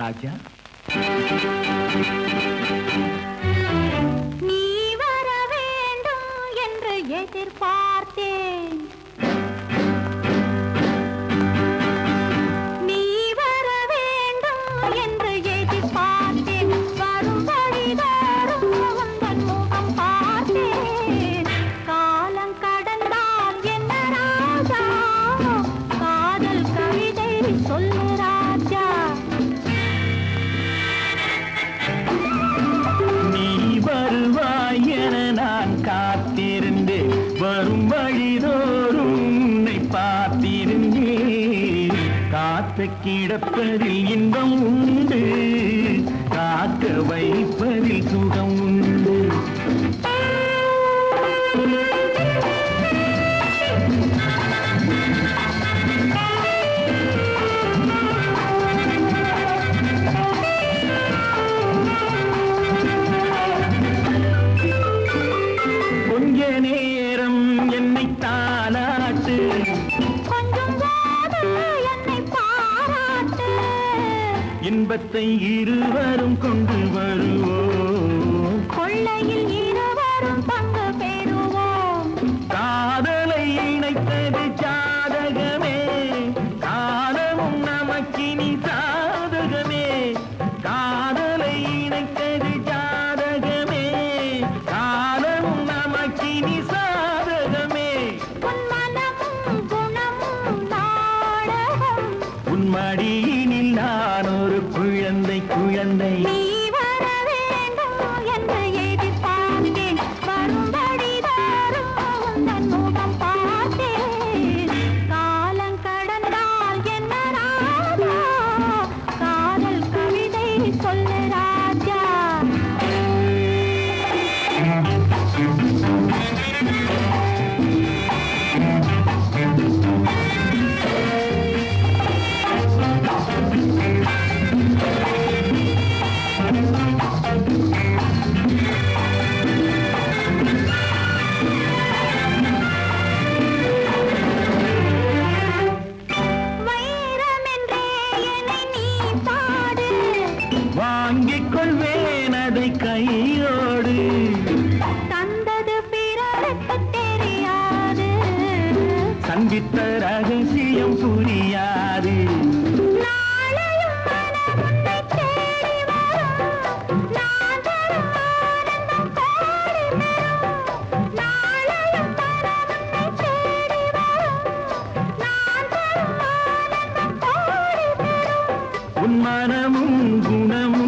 ராஜா, நீ வர வேண்டும் என்று எதிர்பார்த்தேன். நீ வர வேண்டும் என்று எதிர்பார்த்தேன். வரும் வழிதோறும் உந்தன் முகம் பார்த்தேன். காலம் கடந்தால் என்ன ராஜா, காதல் கவிதை சொல்லு ராஜா. நீ வருவாய் என நான் காத்திருந்தேன். வரும் வழிதோறும் உன்னை பார்த்திருந்தேன். காத்து கிடப்பதில் இன்பம் உண்டு, காக்க வைப்பதில் சுகம் உண்டு. கொஞ்ச நேரம் என்னை தாலாட்டு, கொஞ்சம் போது என்னை பாராட்டு. இன்பத்தை இருவரும் கொண்டு வருவோம். கொள்ளையில் இருவரும் பங்கு பெறுவோம். காதலை இணைத்தது ஜாதகமே, காலமும் நமக்கினி சாதகமே. காதலை இணைத்தது ஜாதகமே, காலமும் நமக்கினி சாதகமே. உன் மனமும் குணமும் நாடகம். உன் மடியினில் நான் ஒரு குழந்தை குழந்தை. நீ வர வேண்டும் என்று எதிர்பார்த்தேன். வரும்படிதோறும் உந்தன் முகம் பார்த்தேன். காலம் கடந்தால் என்ன ராஜா, காதல் கவிதை சொல்லு ராஜா. வைரமென்றே என்னை நீ பாடு. வாங்கிக் கொள்வேன் அதை கையோடு. தந்தது பிறருக்கு தெரியாது. சந்தித்த ரகசியம் புரியாது. நாளையும் மனம் உன்னை தேடி வரும். நான் தரும் ஆனந்தம் கோடி பெறும். நாளையும் மனம் உன்னை தேடி வரும். நான் தரும் ஆனந்தம் கோடி பெறும். உன் மனமும் குணமும்